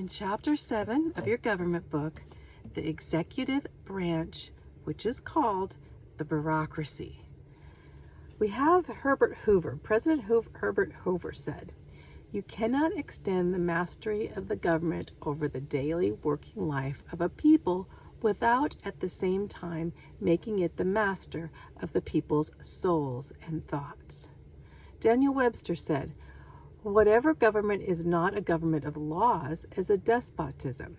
In Chapter 7 of your government book, the executive branch, which is called the bureaucracy. We have Herbert Hoover. President Herbert Hoover said, "You cannot extend the mastery of the government over the daily working life of a people without at the same time making it the master of the people's souls and thoughts." Daniel Webster said, "Whatever government is not a government of laws is a despotism.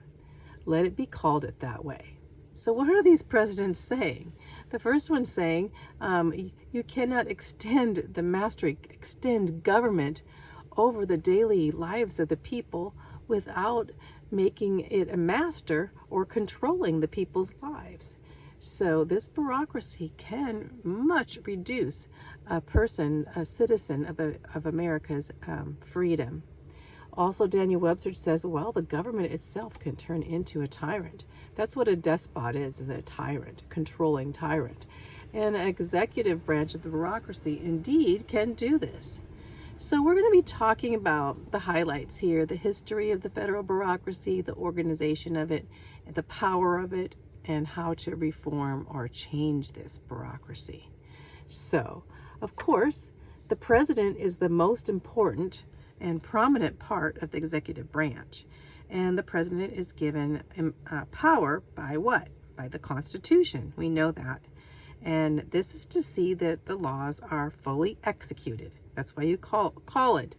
Let it be called it that way." So what are these presidents saying? The first one's saying you cannot extend government over the daily lives of the people without making it a master or controlling the people's lives. So this bureaucracy can much reduce a citizen of America's freedom. Also, Daniel Webster says, well, the government itself can turn into a tyrant. That's what a despot is a tyrant, controlling tyrant. And an executive branch of the bureaucracy indeed can do this. So we're going to be talking about the highlights here, the history of the federal bureaucracy, the organization of it, the power of it, and how to reform or change this bureaucracy. So, of course, the president is the most important and prominent part of the executive branch. And the president is given power by what? By the Constitution. We know that. And this is to see that the laws are fully executed. That's why you call it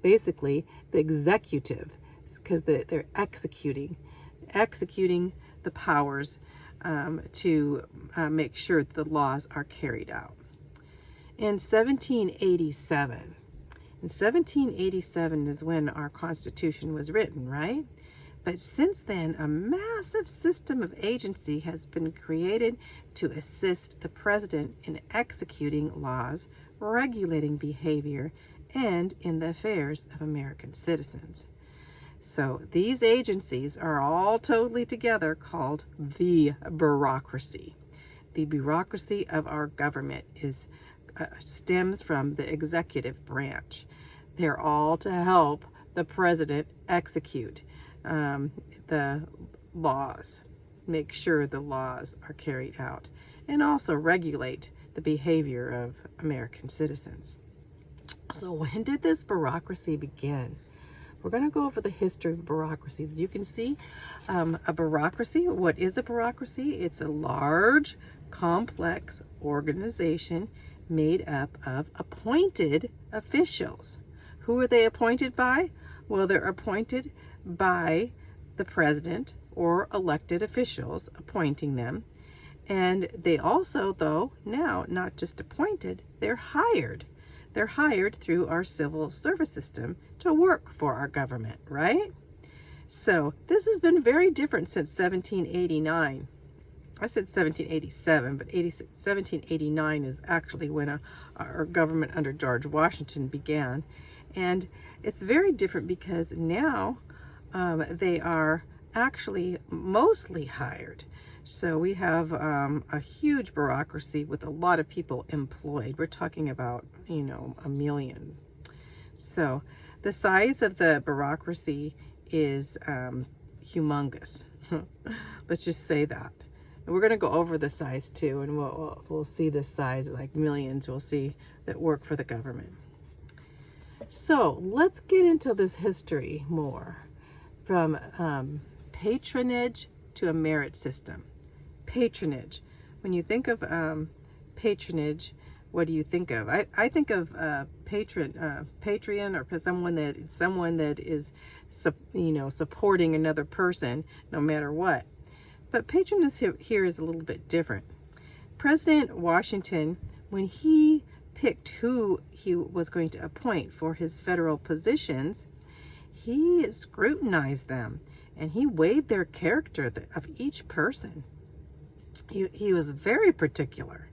basically the executive, because they're executing the powers to make sure that the laws are carried out. In 1787 is when our Constitution was written, right? But since then, a massive system of agency has been created to assist the president in executing laws, regulating behavior, and in the affairs of American citizens. So these agencies are all totally together called the bureaucracy. The bureaucracy of our government stems from the executive branch. They're all to help the president execute the laws, make sure the laws are carried out, and also regulate the behavior of American citizens. So when did this bureaucracy begin? We're going to go over the history of bureaucracies. You can see a bureaucracy. What is a bureaucracy? It's a large, complex organization made up of appointed officials. Who are they appointed by? Well, they're appointed by the president or elected officials appointing them. And they also, though, now not just appointed, they're hired. They're hired through our civil service system to work for our government, right? So this has been very different since 1789. I said 1787, but 1789 is actually when our government under George Washington began. And it's very different because now they are actually mostly hired. So we have a huge bureaucracy with a lot of people employed. We're talking about, a million. So the size of the bureaucracy is humongous. Let's just say that. And we're going to go over the size too, and we'll see the size, like millions we'll see that work for the government. So let's get into this history more, from patronage to a merit system. Patronage. When you think of patronage, what do you think of? I think of patron, or someone that is supporting another person no matter what. But patronage here is a little bit different. President Washington, when he picked who he was going to appoint for his federal positions, he scrutinized them and he weighed their character of each person. He was very particular.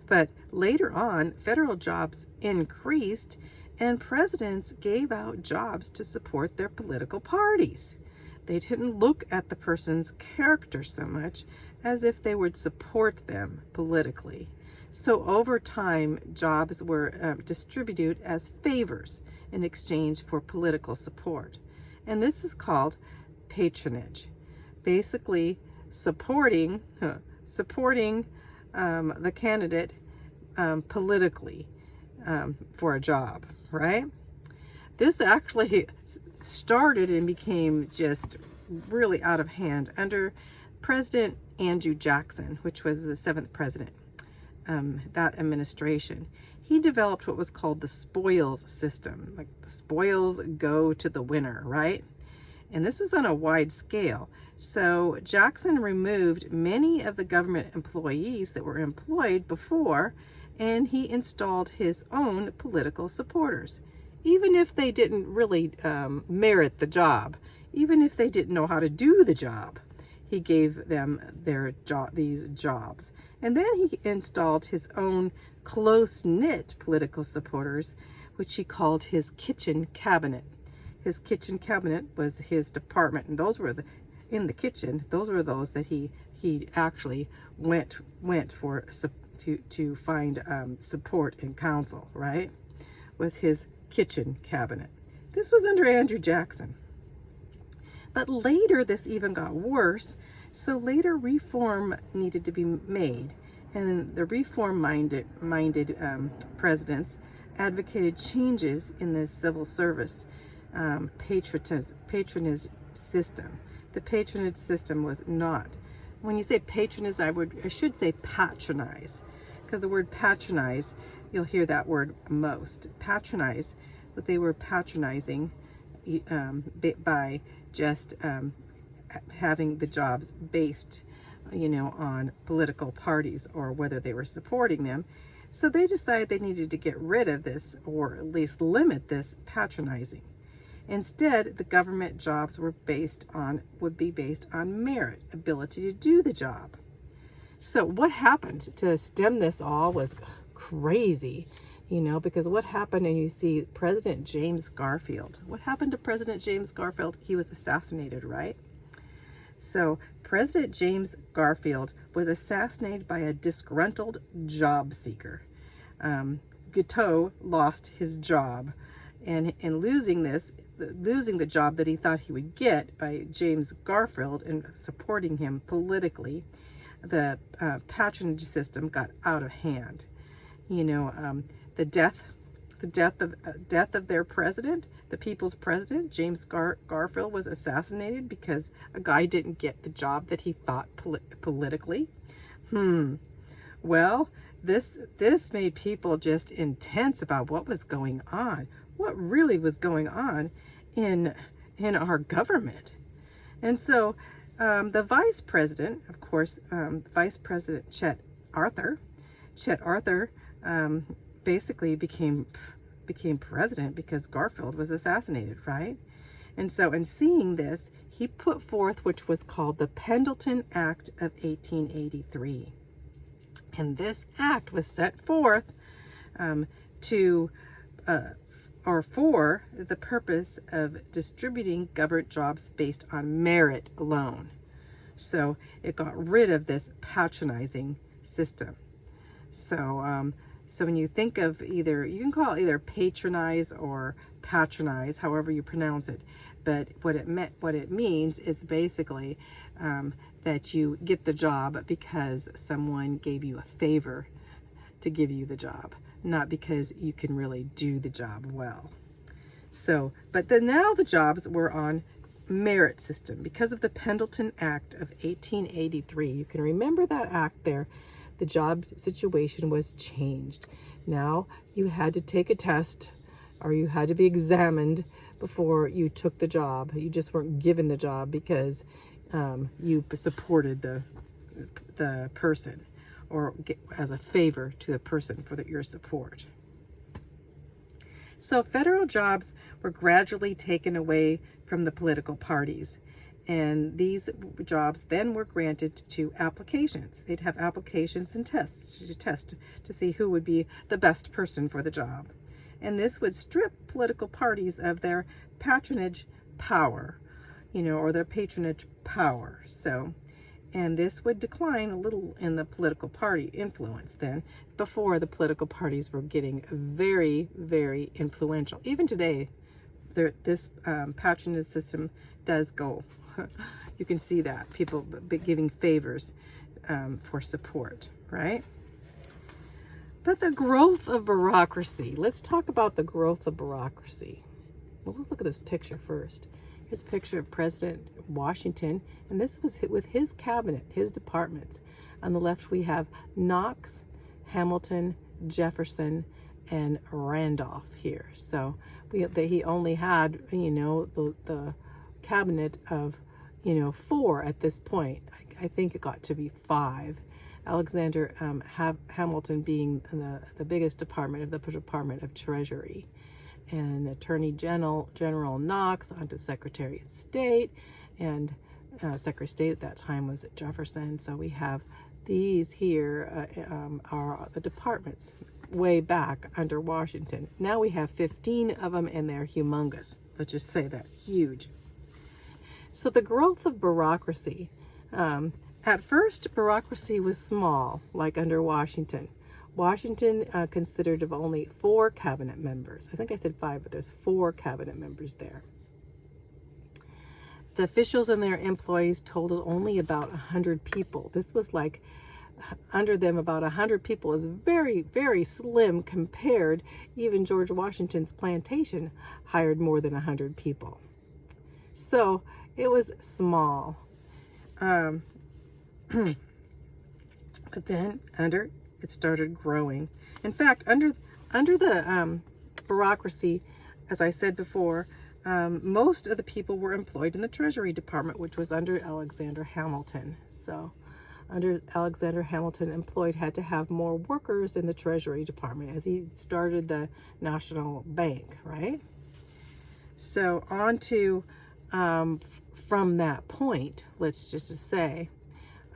But later on, federal jobs increased and presidents gave out jobs to support their political parties. They didn't look at the person's character so much as if they would support them politically. So over time, jobs were distributed as favors in exchange for political support. And this is called patronage. Basically supporting the candidate politically for a job, right? This actually started and became just really out of hand under President Andrew Jackson, which was the 7th president, that administration. He developed what was called the spoils system. Like, the spoils go to the winner, right? And this was on a wide scale. So Jackson removed many of the government employees that were employed before, and he installed his own political supporters, even if they didn't really merit the job, even if they didn't know how to do the job. He gave them these jobs. And then he installed his own close-knit political supporters, which he called his kitchen cabinet. His kitchen cabinet was his department, and those were in the kitchen. Those were those that he actually went for to find support and counsel, right? Was his kitchen cabinet. This was under Andrew Jackson. But later this even got worse. So later reform needed to be made, and the reform-minded presidents advocated changes in the civil service patronage system. The patronage system was not. When you say patronage, I should say patronize, because the word patronize, you'll hear that word most. Patronize, but they were patronizing by just having the jobs based, on political parties or whether they were supporting them. So they decided they needed to get rid of this, or at least limit this patronizing. Instead, the government jobs would be based on merit, ability to do the job. So what happened to stem this all was crazy, because what happened, and you see President James Garfield. What happened to President James Garfield? He was assassinated, right? So President James Garfield was assassinated by a disgruntled job seeker. Guiteau lost his job, and in losing the job that he thought he would get by James Garfield and supporting him politically, the patronage system got out of hand. The death of their president, the people's president, James Garfield, was assassinated because a guy didn't get the job that he thought politically. Well, this made people just intense about what was going on, what really was going on in our government. And so the vice president, of course, Vice President Chet Arthur basically became president because Garfield was assassinated, right? And so in seeing this, he put forth which was called the Pendleton Act of 1883. And this act was set forth for the purpose of distributing government jobs based on merit alone. So it got rid of this patronizing system. So when you think of you can call it either patronize or patronize, however you pronounce it. But what it means is basically that you get the job because someone gave you a favor to give you the job, not because you can really do the job well. So, but then now the jobs were on merit system because of the Pendleton Act of 1883. You can remember that act there. The job situation was changed. Now you had to take a test, or you had to be examined before you took the job. You just weren't given the job because you supported the person, or as a favor to the person for your support. So federal jobs were gradually taken away from the political parties, and these jobs then were granted to applications. They'd have applications and tests to see who would be the best person for the job. And this would strip political parties of their patronage power, or their patronage power. So, and this would decline a little in the political party influence then, before the political parties were getting very, very influential. Even today, this patronage system does go. You can see that people giving favors for support, right? But the growth of bureaucracy. Let's talk about the growth of bureaucracy. Well, let's look at this picture first. Here's a picture of President Washington, and this was with his cabinet, his departments. On the left, we have Knox, Hamilton, Jefferson, and Randolph here. So he only had, the cabinet of, 4 at this point. I think it got to be 5. Alexander Hamilton being the biggest department of the Department of Treasury, and Attorney General Knox onto Secretary of State, and Secretary of State at that time was Jefferson. So we have these here are the departments way back under Washington. Now we have 15 of them, and they're humongous. Let's just say that, huge. So the growth of bureaucracy. At first, bureaucracy was small, like under Washington. Washington considered of only 4 cabinet members. I think I said 5, but there's 4 cabinet members there. The officials and their employees totaled only about 100 people. This was like, under them, about 100 people is very, very slim compared. Even George Washington's plantation hired more than 100 people. So it was small. But then it started growing. In fact, under the bureaucracy, as I said before, most of the people were employed in the Treasury Department, which was under Alexander Hamilton. So under Alexander Hamilton, had to have more workers in the Treasury Department as he started the National Bank, right? So on to, from that point, let's just say,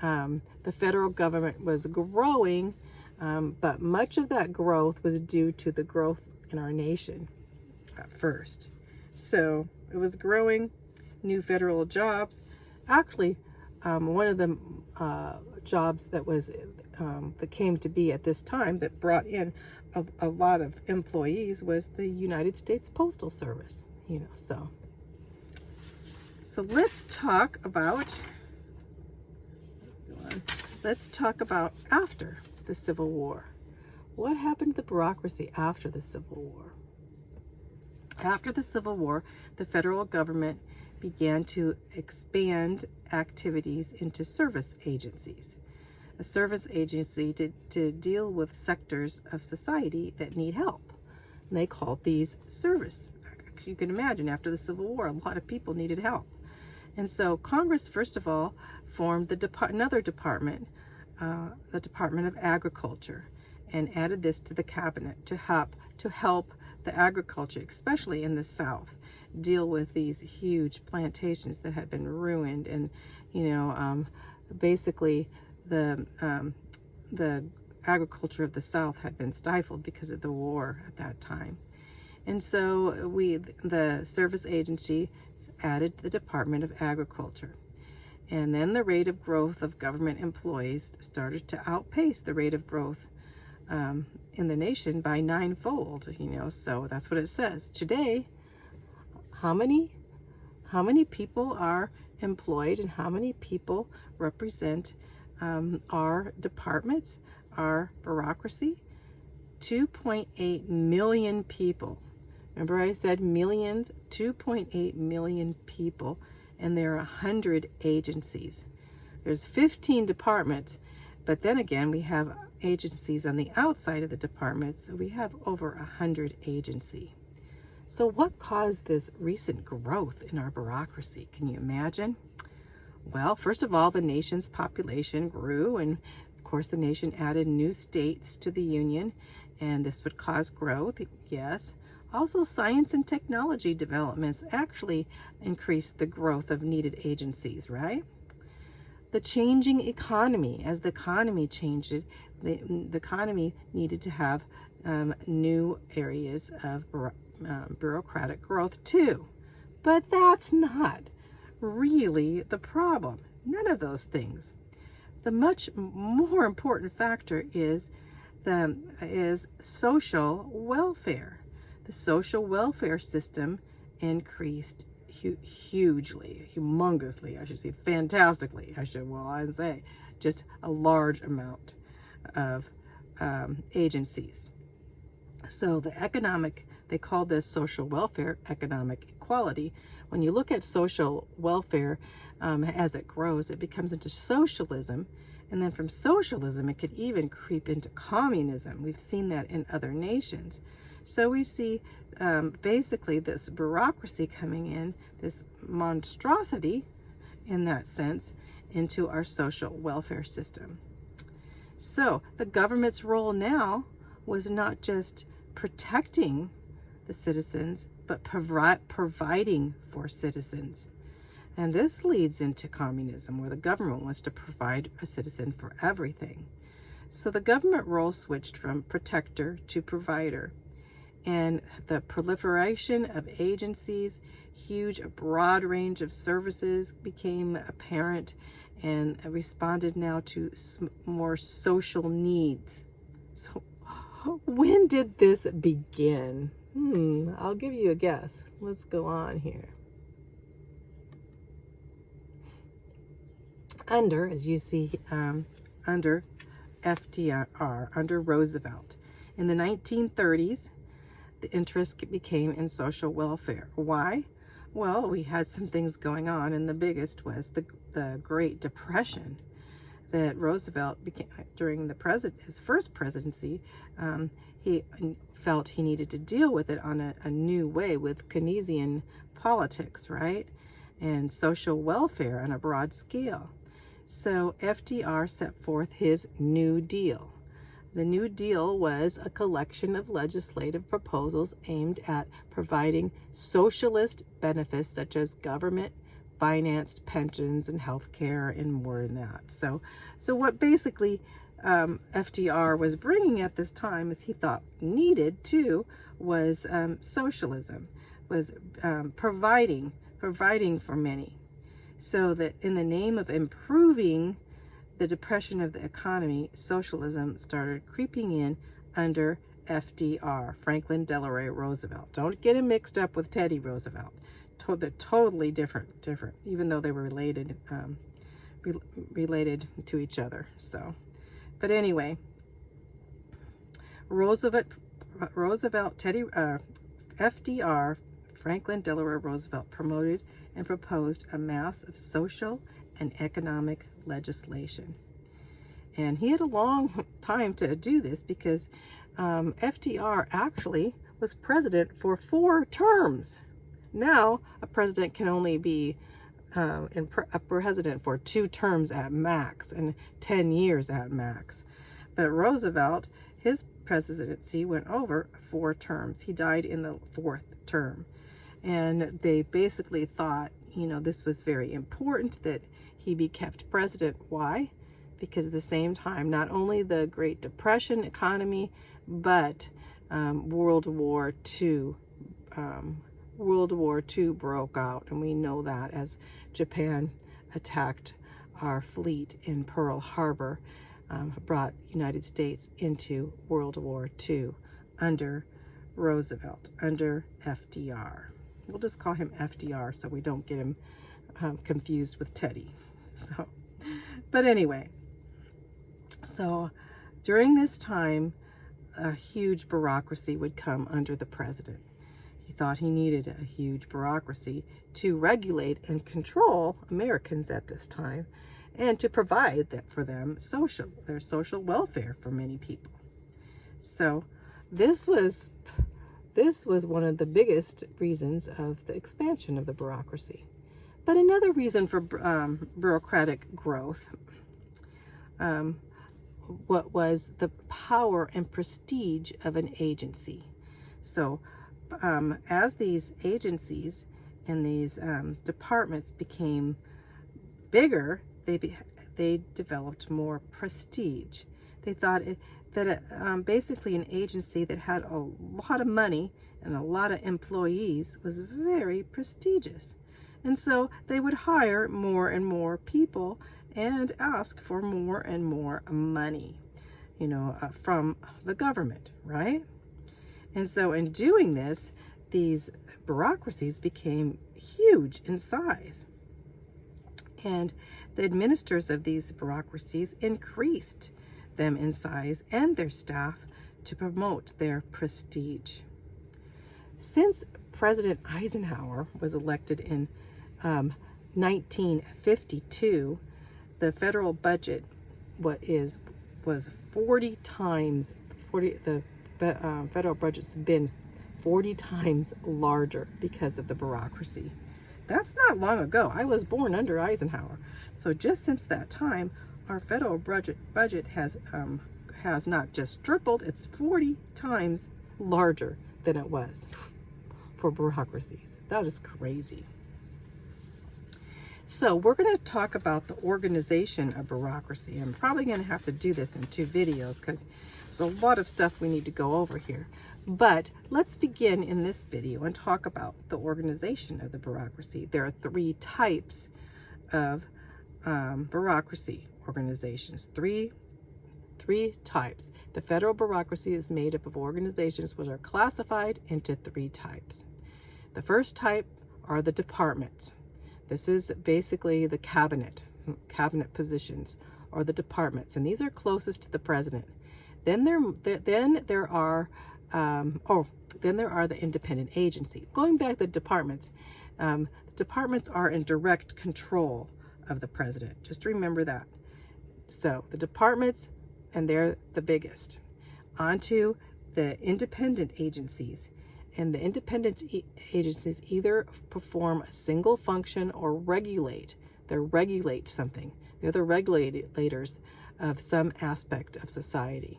the federal government was growing, but much of that growth was due to the growth in our nation at first. So it was growing, new federal jobs. Actually, one of the jobs that was that came to be at this time that brought in a lot of employees was the United States Postal Service. So let's talk about. Let's talk about after the Civil War. What happened to the bureaucracy after the Civil War? After the Civil War, the federal government began to expand activities into service agencies. A service agency to deal with sectors of society that need help. And they called these service. You can imagine after the Civil War, a lot of people needed help. And so Congress, first of all, formed another department, the Department of Agriculture, and added this to the cabinet to help the agriculture, especially in the South, deal with these huge plantations that had been ruined, and basically the agriculture of the South had been stifled because of the war at that time. And so the service agency added the Department of Agriculture. And then the rate of growth of government employees started to outpace the rate of growth in the nation by 9-fold, so that's what it says. Today, how many people are employed and how many people represent our departments, our bureaucracy? 2.8 million people. Remember I said millions? 2.8 million people. And there are 100 agencies. There's 15 departments, but then again, we have agencies on the outside of the departments, so we have over 100 agencies. So what caused this recent growth in our bureaucracy? Can you imagine? Well, first of all, the nation's population grew, and of course the nation added new states to the Union, and this would cause growth, yes. Also, science and technology developments actually increased the growth of needed agencies, right? The changing economy, as the economy changed, the economy needed to have new areas of bureaucratic growth too. But that's not really the problem. None of those things. The much more important factor is social welfare. The social welfare system increased hugely, humongously, I should say, fantastically, I'd say, just a large amount of agencies. So they call this social welfare economic equality. When you look at social welfare, as it grows, it becomes into socialism. And then from socialism, it could even creep into communism. We've seen that in other nations. So we see basically this bureaucracy coming in, this monstrosity in that sense, into our social welfare system. So the government's role now was not just protecting the citizens, but providing for citizens. And this leads into communism, where the government wants to provide a citizen for everything. So the government role switched from protector to provider. And the proliferation of agencies, huge, broad range of services became apparent and responded now to more social needs. So when did this begin? I'll give you a guess. Let's go on here. As you see, under FDR, under Roosevelt. In the 1930s, the interest became in social welfare. Why? Well, we had some things going on, and the biggest was the Great Depression that Roosevelt became during his first presidency. He felt he needed to deal with it on a new way, with Keynesian politics, right? And social welfare on a broad scale. So FDR set forth his New Deal. The New Deal was a collection of legislative proposals aimed at providing socialist benefits such as government-financed pensions and health care and more than that. So what basically FDR was bringing at this time, as he thought needed too, was socialism, was providing for many. So that in the name of improving the depression of the economy, socialism started creeping in under FDR, Franklin Delano Roosevelt. Don't get him mixed up with Teddy Roosevelt. They're totally different, even though they were related to each other. So, but anyway, FDR, Franklin Delano Roosevelt promoted and proposed a mass of social and economic legislation. And he had a long time to do this because FDR actually was president for 4 terms. Now, a president can only be a president for 2 terms at max and 10 years at max. But Roosevelt, his presidency went over 4 terms. He died in the 4th term. And they basically thought, this was very important that he be kept president. Why? Because at the same time, not only the Great Depression economy, but World War II broke out, and we know that as Japan attacked our fleet in Pearl Harbor, brought the United States into World War II under Roosevelt, under FDR. We'll just call him FDR so we don't get him confused with Teddy. But anyway, so during this time, a huge bureaucracy would come under the president. He thought he needed a huge bureaucracy to regulate and control Americans at this time, and to provide that for them their social welfare for many people. So this was one of the biggest reasons of the expansion of the bureaucracy. But another reason for bureaucratic growth, what was the power and prestige of an agency. So as these agencies and these departments became bigger, they developed more prestige. They thought that basically an agency that had a lot of money and a lot of employees was very prestigious. And so they would hire more and more people and ask for more and more money, from the government, right? And so in doing this, these bureaucracies became huge in size. And the administrators of these bureaucracies increased them in size and their staff to promote their prestige. Since President Eisenhower was elected in 1952, the federal budget was 40 times, the federal budget's been 40 times larger because of the bureaucracy. That's not long ago. I was born under Eisenhower. So just since that time, our federal budget has not just tripled, it's 40 times larger than it was for bureaucracies. That is crazy. So we're going to talk about the organization of bureaucracy. I'm probably going to have to do this in 2 videos because there's a lot of stuff we need to go over here. But let's begin in this video and talk about the organization of the bureaucracy. There are 3 types of bureaucracy organizations. Three types. The federal bureaucracy is made up of organizations which are classified into 3 types. The first type are the departments. This is basically the cabinet positions, or the departments, and these are closest to the president. Then there are the independent agencies. Going back to the departments, departments are in direct control of the president. Just remember that. So the departments, and they're the biggest. Onto the independent agencies. And the independent agencies either perform a single function or regulate. They regulate something. They're the regulators of some aspect of society.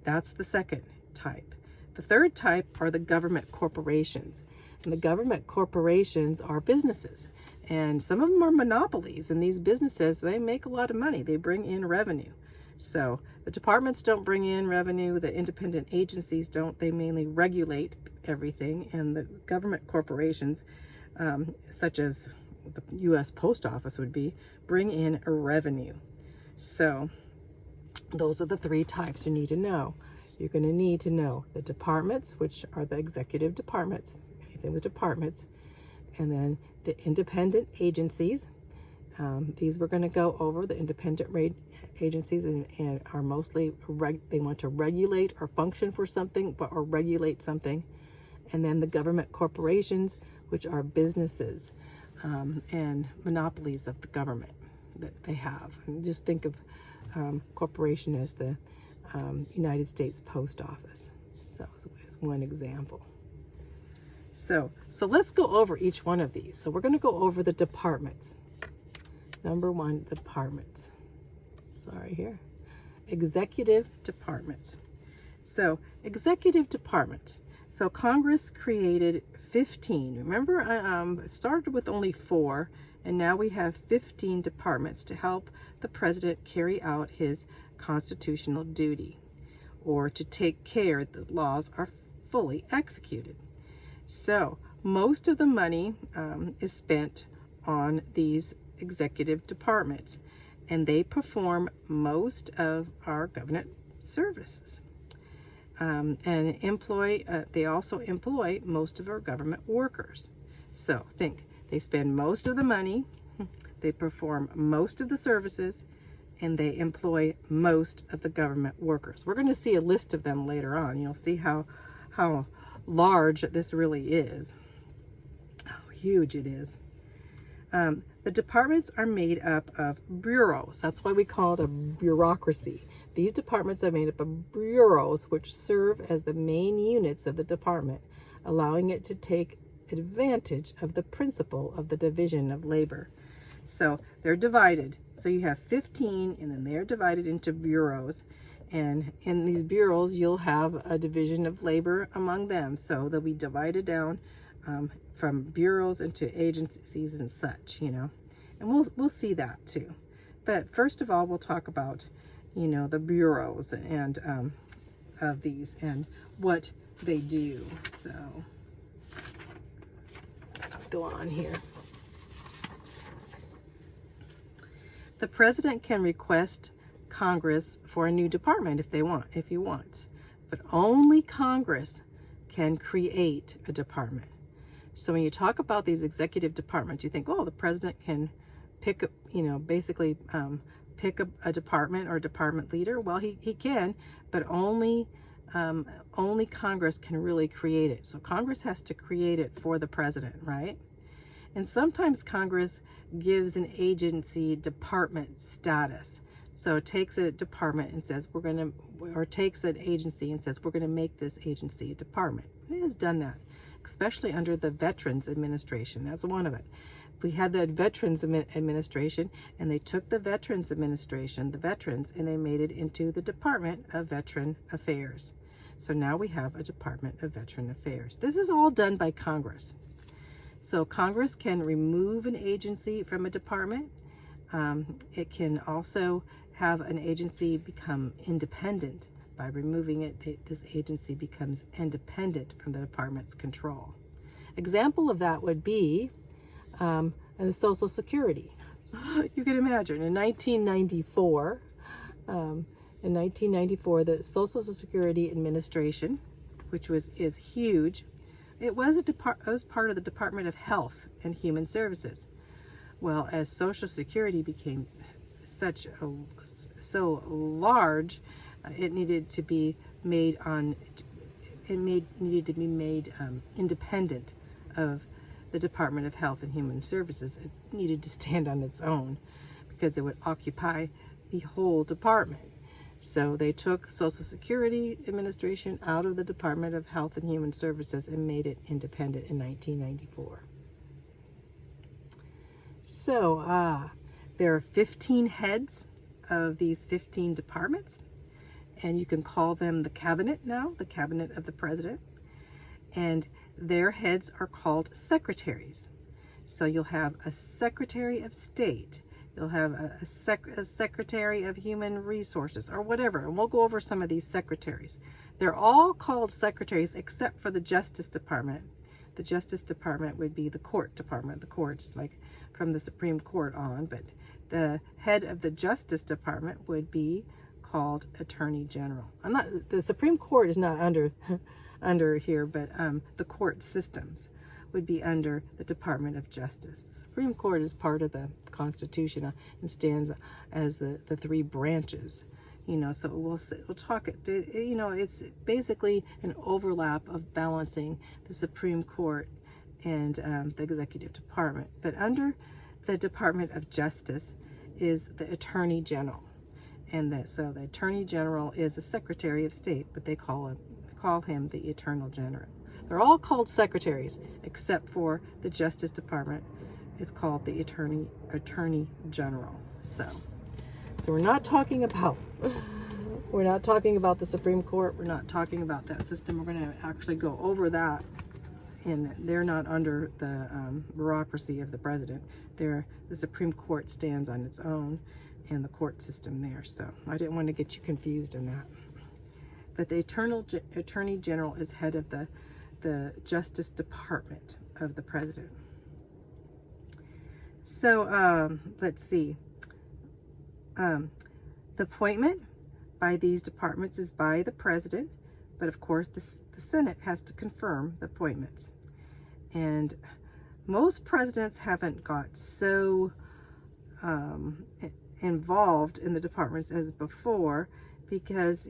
That's the second type. The third type are the government corporations. And the government corporations are businesses. And some of them are monopolies. And these businesses, they make a lot of money. They bring in revenue. So the departments don't bring in revenue. The independent agencies don't. They mainly regulate everything. And the government corporations, such as the U.S. Post Office would be, bring in a revenue. So those are the 3 types you need to know. You're going to need to know the departments, which are the executive departments, anything with departments, and then the independent agencies. These we're going to go over. The independent agencies and are mostly, they want to regulate or function for something, or regulate something. And then the government corporations, which are businesses and monopolies of the government that they have. And just think of corporation as the United States Post Office. So as one example. So let's go over each one of these. So we're going to go over the departments. Number 1, departments. Sorry here. Executive departments. So executive departments. So Congress created 15. Remember, it started with only 4, and now we have 15 departments to help the president carry out his constitutional duty, or to take care that laws are fully executed. So most of the money is spent on these executive departments, and they perform most of our government services. And they also employ most of our government workers. So think, they spend most of the money, they perform most of the services, and they employ most of the government workers. We're going to see a list of them later on. You'll see how large this really is, how huge it is. The departments are made up of bureaus. That's why we call it a bureaucracy. These departments are made up of bureaus, which serve as the main units of the department, allowing it to take advantage of the principle of the division of labor. So they're divided. So you have 15, and then they're divided into bureaus. And in these bureaus, you'll have a division of labor among them. So they'll be divided down from bureaus into agencies and such, you know. And we'll see that too. But first of all, we'll talk about, you know, the bureaus and of these and what they do. So let's go on here. The president can request Congress for a new department if he wants, but only Congress can create a department. So when you talk about these executive departments, you think, oh, the president can pick, basically pick a department or a department leader. Well, he can, but only Congress can really create it. So Congress has to create it for the president, right? And sometimes Congress gives an agency department status. So it takes a department and says takes an agency and says we're going to make this agency a department. And it has done that, especially under the Veterans Administration. That's one of it. We had the Veterans Administration, and they took the Veterans Administration, the veterans, and they made it into the Department of Veteran Affairs. So now we have a Department of Veteran Affairs. This is all done by Congress. So Congress can remove an agency from a department. It can also have an agency become independent. By removing it, this agency becomes independent from the department's control. Example of that would be the Social Security. You can imagine in 1994, the Social Security Administration, which is huge, it was part of the Department of Health and Human Services. Well, as Social Security became so large, it needed to be made independent of the Department of Health and Human Services. It needed to stand on its own because it would occupy the whole department. So they took Social Security Administration out of the Department of Health and Human Services and made it independent in 1994. So there are 15 heads of these 15 departments, and you can call them the cabinet now, the cabinet of the president, and their heads are called secretaries. So you'll have a Secretary of State, you'll have a Secretary of Human Resources, or whatever, and we'll go over some of these secretaries. They're all called secretaries except for the Justice Department. The Justice Department would be the court department, the courts, like from the Supreme Court on, but the head of the Justice Department would be called Attorney General. The Supreme Court is not under here, but the court systems would be under the Department of Justice. The Supreme Court is part of the Constitution and stands as the three branches. So we'll talk. It's basically an overlap of balancing the Supreme Court and the Executive Department. But under the Department of Justice is the Attorney General, and so the Attorney General is a Secretary of State, but they call him the Attorney General. They're all called secretaries except for the Justice Department. It's called the Attorney General. So we're not talking about the Supreme Court. We're not talking about that system. We're going to actually go over that, and they're not under the bureaucracy of the president. The Supreme Court stands on its own, and the court system there. So I didn't want to get you confused in that. But the Attorney General is head of the Justice Department of the president. So let's see. The appointment by these departments is by the president, but of course the Senate has to confirm the appointments. And most presidents haven't got so involved in the departments as before, because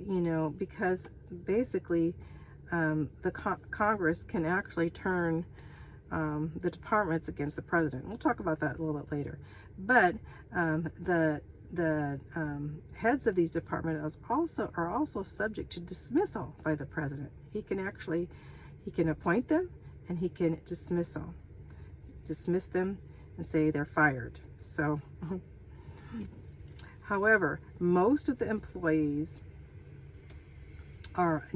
basically the Congress can actually turn the departments against the president. We'll talk about that a little bit later. But the heads of these departments are also subject to dismissal by the president. He can appoint them, and he can dismiss them and say they're fired. So however, most of the employees I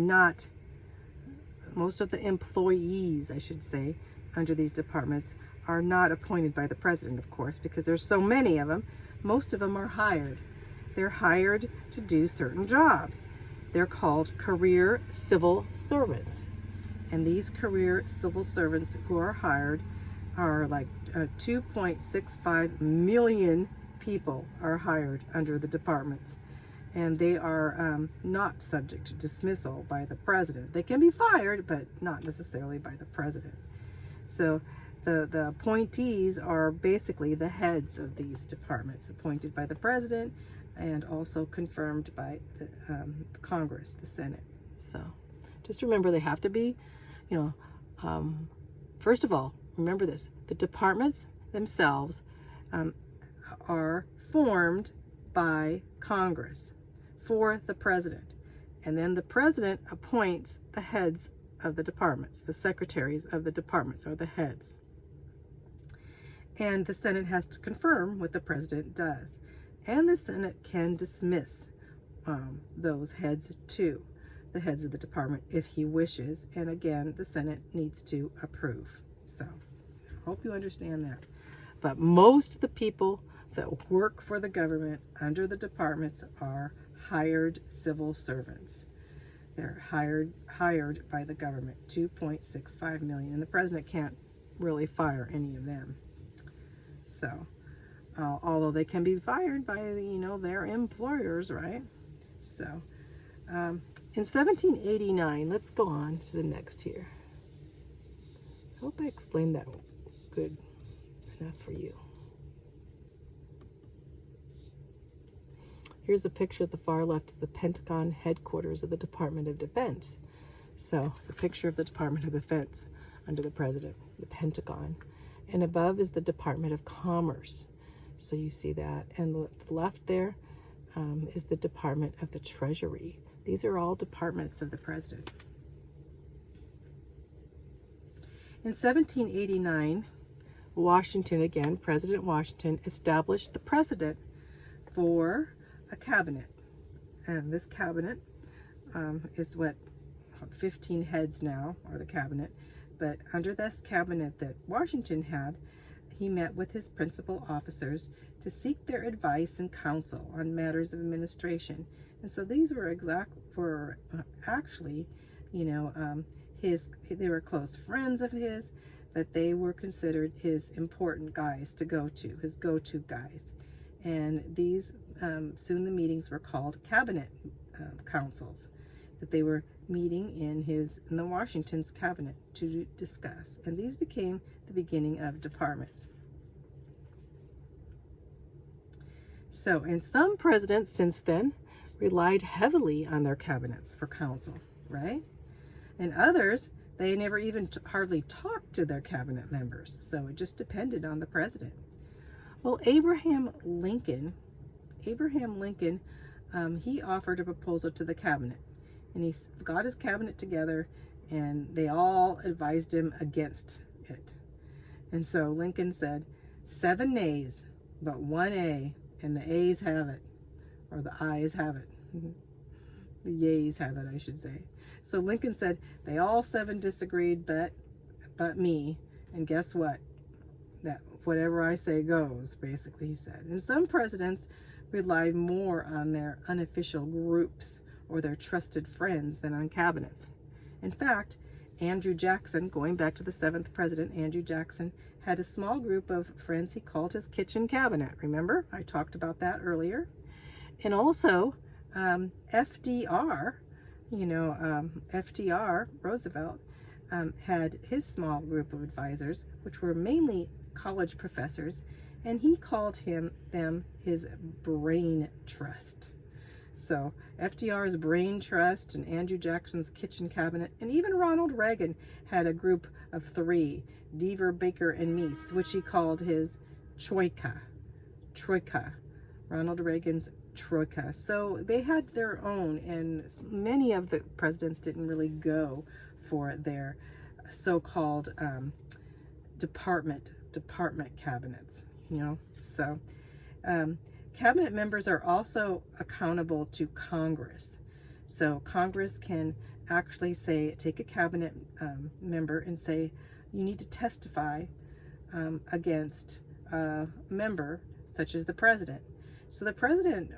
should say, under these departments are not appointed by the president, of course, because there's so many of them. Most of them are hired. They're hired to do certain jobs. They're called career civil servants. And these career civil servants who are hired are like 2.65 million people are hired under the departments. And they are not subject to dismissal by the president. They can be fired, but not necessarily by the president. So the appointees are basically the heads of these departments, appointed by the president and also confirmed by the Congress, the Senate. So just remember, they have to be, first of all, remember this: the departments themselves are formed by Congress for the president. And then the president appoints the heads of the departments, the secretaries of the departments are the heads. And the Senate has to confirm what the president does. And the Senate can dismiss those heads too, the heads of the department, if he wishes. And again, the Senate needs to approve. So I hope you understand that. But most of the people that work for the government under the departments are hired civil servants. They're hired by the government, 2.65 million, and the president can't really fire any of them. So, although they can be fired by, their employers, right? So, in 1789, let's go on to the next here. I hope I explained that good enough for you. Here's a picture at the far left is the Pentagon headquarters of the Department of Defense. So, the picture of the Department of Defense under the president, the Pentagon. And above is the Department of Commerce. So you see that. And the left there is the Department of the Treasury. These are all departments of the president. In 1789, Washington, again, President Washington, established the president for a cabinet. And this cabinet is what 15 heads now are the cabinet. But under this cabinet that Washington had, he met with his principal officers to seek their advice and counsel on matters of administration. And so these were actually, they were close friends of his, but they were considered his important guys to go to, his go-to guys. And these, soon the meetings were called cabinet councils, that they were meeting in the Washington's cabinet to discuss. And these became the beginning of departments. So, and some presidents since then relied heavily on their cabinets for counsel, right? And others, they never even hardly talked to their cabinet members. So it just depended on the president. Well, Abraham Lincoln, he offered a proposal to the cabinet. And he got his cabinet together, and they all advised him against it. And so Lincoln said, 7 nays, but 1 A, and the A's have it, or the I's have it. The yays have it, I should say. So Lincoln said, they all 7 disagreed, but me. And guess what? That whatever I say goes, basically, he said. And some presidents relied more on their unofficial groups or their trusted friends than on cabinets. In fact, Andrew Jackson, going back to the 7th president, Andrew Jackson, had a small group of friends he called his kitchen cabinet. Remember? I talked about that earlier. And also, FDR, FDR, Roosevelt, had his small group of advisors, which were mainly college professors, and he called them his brain trust. So FDR's brain trust and Andrew Jackson's kitchen cabinet, and even Ronald Reagan had a group of 3, Deaver, Baker, and Meese, which he called his Troika. Ronald Reagan's Troika. So they had their own, and many of the presidents didn't really go for their so-called department cabinets, So cabinet members are also accountable to Congress. So Congress can actually take a cabinet member and say, you need to testify against a member such as the president. So the president,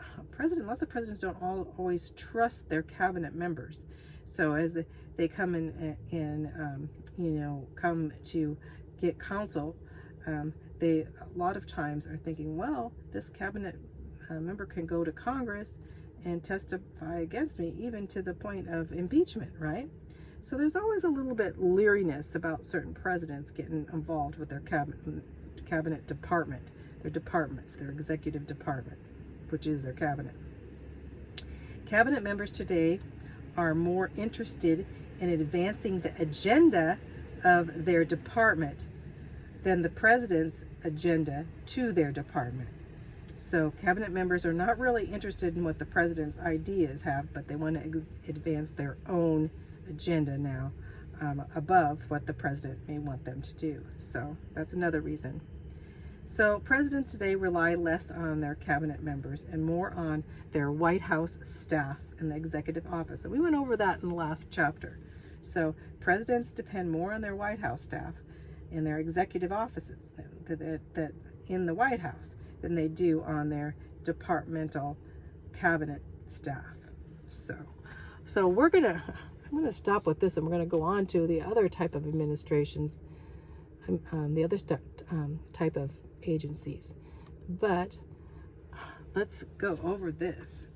lots of presidents don't always trust their cabinet members. So as they come come to get counsel, they a lot of times are thinking, well, this cabinet member can go to Congress and testify against me, even to the point of impeachment, right? So there's always a little bit leeriness about certain presidents getting involved with their cabinet department, their departments, their executive department, which is their cabinet. Cabinet members today are more interested in advancing the agenda of their department than the president's agenda to their department. So cabinet members are not really interested in what the president's ideas have, but they want to advance their own agenda now above what the president may want them to do. So that's another reason. So presidents today rely less on their cabinet members and more on their White House staff and the executive office. And we went over that in the last chapter. So presidents depend more on their White House staff and their executive offices that in the White House than they do on their departmental cabinet staff. So I'm gonna stop with this, and we're gonna go on to the other type of administrations, the other type of agencies. But let's go over this.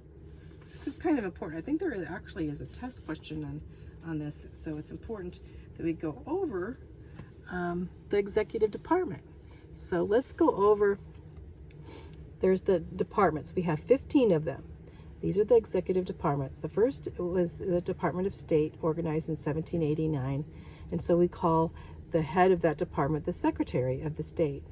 This is kind of important. I think there actually is a test question on this, so it's important that we go over the executive department. So let's go over, there's the departments. We have 15 of them. These are the executive departments. The first was the Department of State, organized in 1789. And so we call the head of that department the Secretary of the State.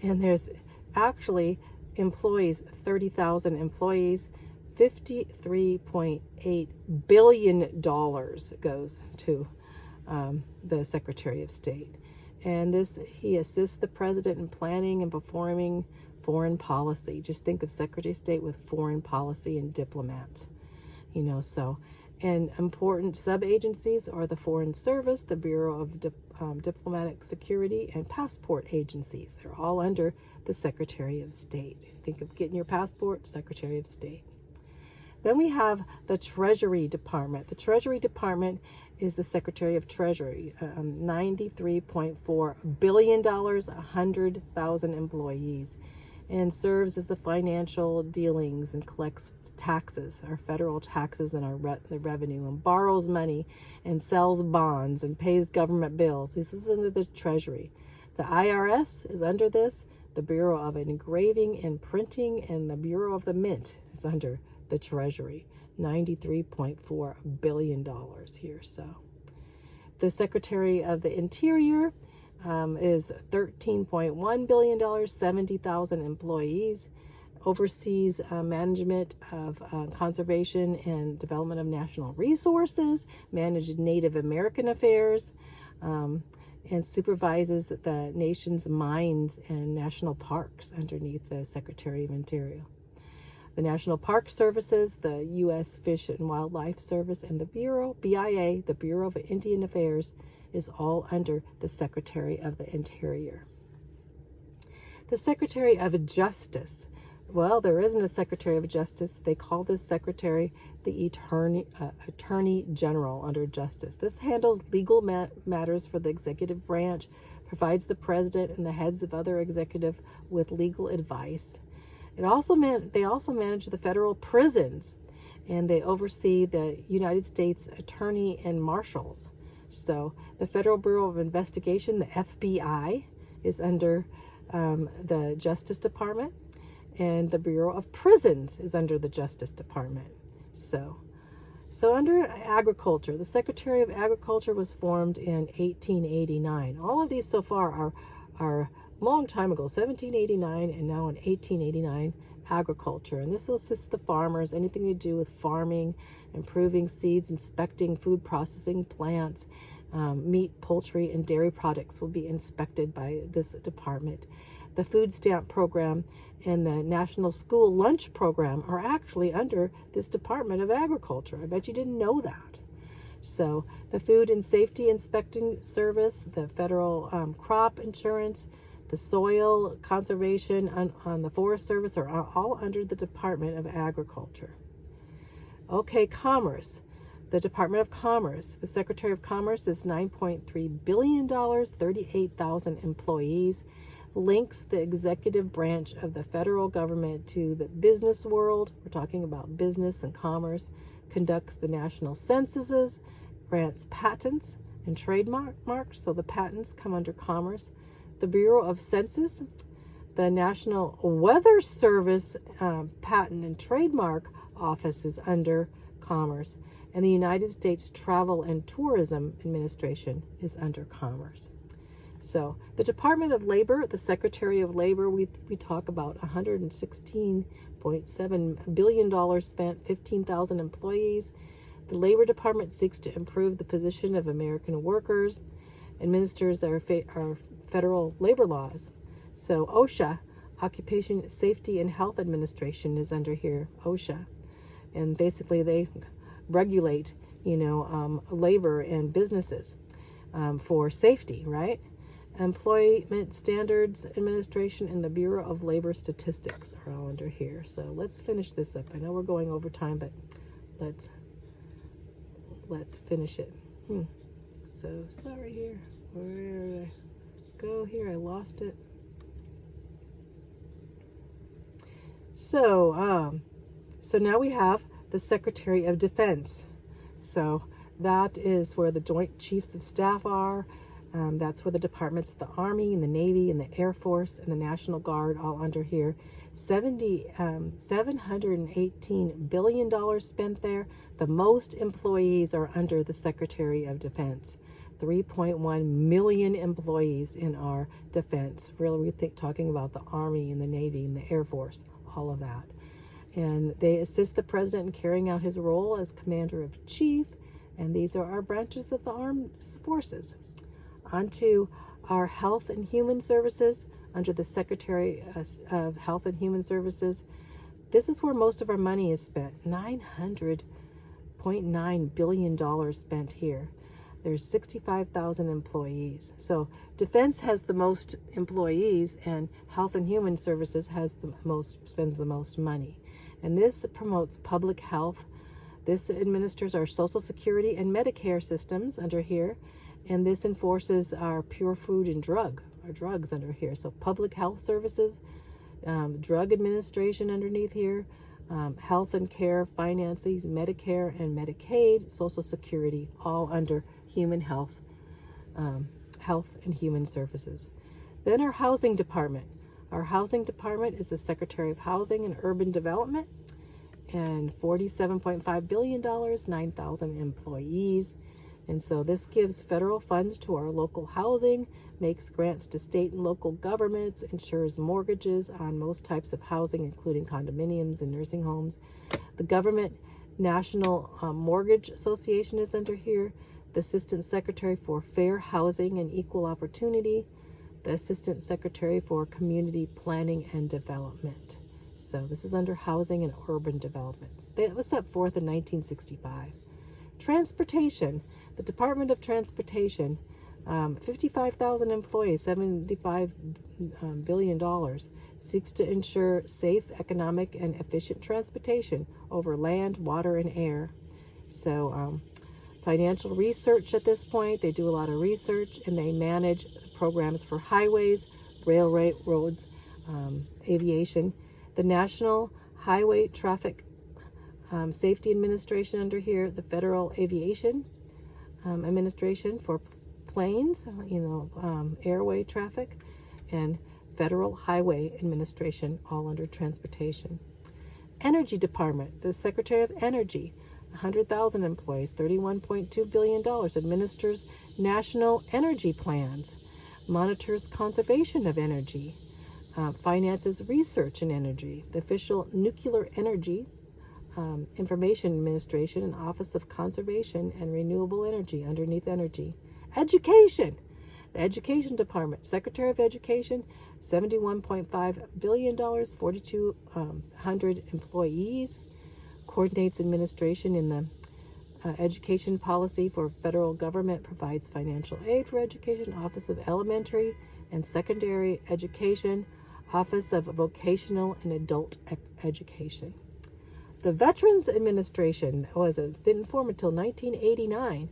And there's actually employees, 30,000 employees, $53.8 billion goes to the Secretary of State. And he assists the president in planning and performing foreign policy. Just think of Secretary of State with foreign policy and diplomats, and important sub-agencies are the Foreign Service, the Bureau of Diplomatic Security, and passport agencies. They're all under the Secretary of State. Think of getting your passport, Secretary of State. Then we have the Treasury Department. The Treasury Department is the Secretary of Treasury, $93.4 billion, 100,000 employees, and serves as the financial dealings and collects taxes, our federal taxes and the revenue, and borrows money and sells bonds and pays government bills. This is under the Treasury. The IRS is under this. The Bureau of Engraving and Printing and the Bureau of the Mint is under the Treasury. $93.4 billion here. So the Secretary of the Interior is $13.1 billion, 70,000 employees, oversees management of conservation and development of national resources, manages Native American affairs, and supervises the nation's mines and national parks underneath the Secretary of Interior. The National Park Services, the U.S. Fish and Wildlife Service, and the Bureau, BIA, the Bureau of Indian Affairs, is all under the Secretary of the Interior. The Secretary of Justice. Well, there isn't a Secretary of Justice. They call this Secretary the Attorney General under Justice. This handles legal matters for the executive branch, provides the president and the heads of other executive with legal advice. They also manage the federal prisons, and they oversee the United States Attorney and Marshals. So the Federal Bureau of Investigation, the FBI, is under the Justice Department, and the Bureau of Prisons is under the Justice Department. So under Agriculture, the Secretary of Agriculture was formed in 1889. All of these so far are long time ago, 1789, and now in 1889, agriculture. And this will assist the farmers, anything to do with farming, improving seeds, inspecting food processing plants, meat, poultry, and dairy products will be inspected by this department. The food stamp program and the National School Lunch Program are actually under this Department of Agriculture. I bet you didn't know that. So the Food and Safety Inspecting Service, the Federal Crop Insurance, the Soil Conservation on the Forest Service are all under the Department of Agriculture. Okay, Commerce. The Department of Commerce. The Secretary of Commerce is $9.3 billion, 38,000 employees, links the executive branch of the federal government to the business world. We're talking about business and commerce, conducts the national censuses, grants patents and trademarks, so the patents come under commerce. The Bureau of Census, the National Weather Service Patent and Trademark Office is under commerce, and the United States Travel and Tourism Administration is under commerce. So the Department of Labor, the Secretary of Labor, we talk about $116.7 billion spent, 15,000 employees. The Labor Department seeks to improve the position of American workers, administers our federal labor laws. So OSHA, Occupation Safety and Health Administration, is under here, OSHA. And basically they regulate, labor and businesses for safety, right? Employment Standards Administration and the Bureau of Labor Statistics are all under here. So let's finish this up. I know we're going over time, but let's finish it. So sorry here. Where did I go here? I lost it. So now we have the Secretary of Defense. So that is where the Joint Chiefs of Staff are. That's where the departments of the Army and the Navy and the Air Force and the National Guard all under here. $718 billion spent there. The most employees are under the Secretary of Defense. 3.1 million employees in our defense. Really, talking about the Army and the Navy and the Air Force, all of that. And they assist the president in carrying out his role as Commander-in-Chief, and these are our branches of the armed forces. On to our Health and Human Services under the Secretary of Health and Human Services. This is where most of our money is spent. $900.9 billion spent here. There's 65,000 employees. So Defense has the most employees, and Health and Human Services spends the most money. And this promotes public health. This administers our Social Security and Medicare systems under here. And this enforces our pure food and drugs under here. So public health services, drug administration underneath here, health and care, finances, Medicare and Medicaid, Social Security, all under human health, health and human services. Then our housing department. Our housing department is the Secretary of Housing and Urban Development, and $47.5 billion, 9,000 employees. And so this gives federal funds to our local housing, makes grants to state and local governments, ensures mortgages on most types of housing, including condominiums and nursing homes. The Government National Mortgage Association is under here. The Assistant Secretary for Fair Housing and Equal Opportunity. The Assistant Secretary for Community Planning and Development. So this is under Housing and Urban Development. It was set forth in 1965. Transportation. The Department of Transportation, 55,000 employees, $75 billion, seeks to ensure safe, economic, and efficient transportation over land, water, and air. So financial research at this point, they do a lot of research, and they manage programs for highways, railroads, aviation. The National Highway Traffic Safety Administration under here, the Federal Aviation Administration for planes, airway traffic, and Federal Highway Administration, all under transportation. Energy Department, the Secretary of Energy, 100,000 employees, $31.2 billion, administers national energy plans, monitors conservation of energy, finances research in energy. The Official Nuclear Energy Information Administration and Office of Conservation and Renewable Energy underneath Energy. Education. The Education Department, Secretary of Education, $71.5 billion, 4,200 employees, coordinates administration in the education policy for federal government, provides financial aid for education, Office of Elementary and Secondary Education, Office of Vocational and Adult Education. The Veterans Administration didn't form until 1989,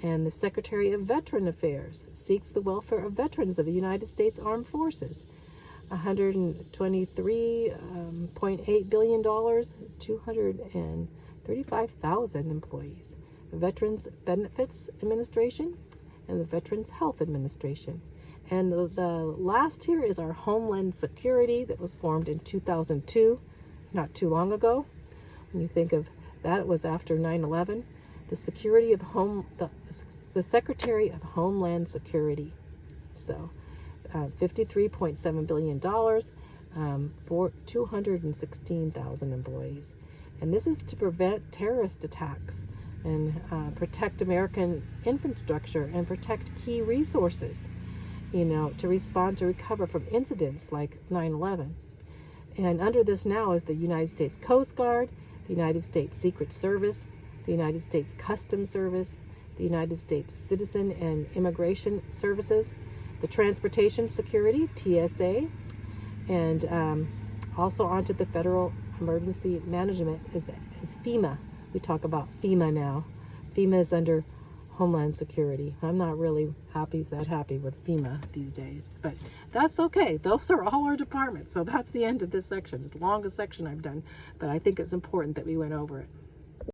and the Secretary of Veteran Affairs seeks the welfare of veterans of the United States Armed Forces. $123.8 billion, 235,000 employees. the Veterans Benefits Administration, and the Veterans Health Administration. And the last here is our Homeland Security that was formed in 2002, not too long ago. When you think of that, it was after 9/11. The Secretary of Homeland Security. So $53.7 billion for 216,000 employees. And this is to prevent terrorist attacks and protect Americans' infrastructure and protect key resources, to respond to recover from incidents like 9/11. And under this now is the United States Coast Guard, the United States Secret Service, the United States Customs Service, the United States Citizen and Immigration Services, the Transportation Security, TSA, and also onto the Federal Emergency Management is FEMA. We talk about FEMA now. FEMA is under Homeland Security. I'm not really that happy with FEMA these days, but that's okay. Those are all our departments. So that's the end of this section. It's the longest section I've done, but I think it's important that we went over it.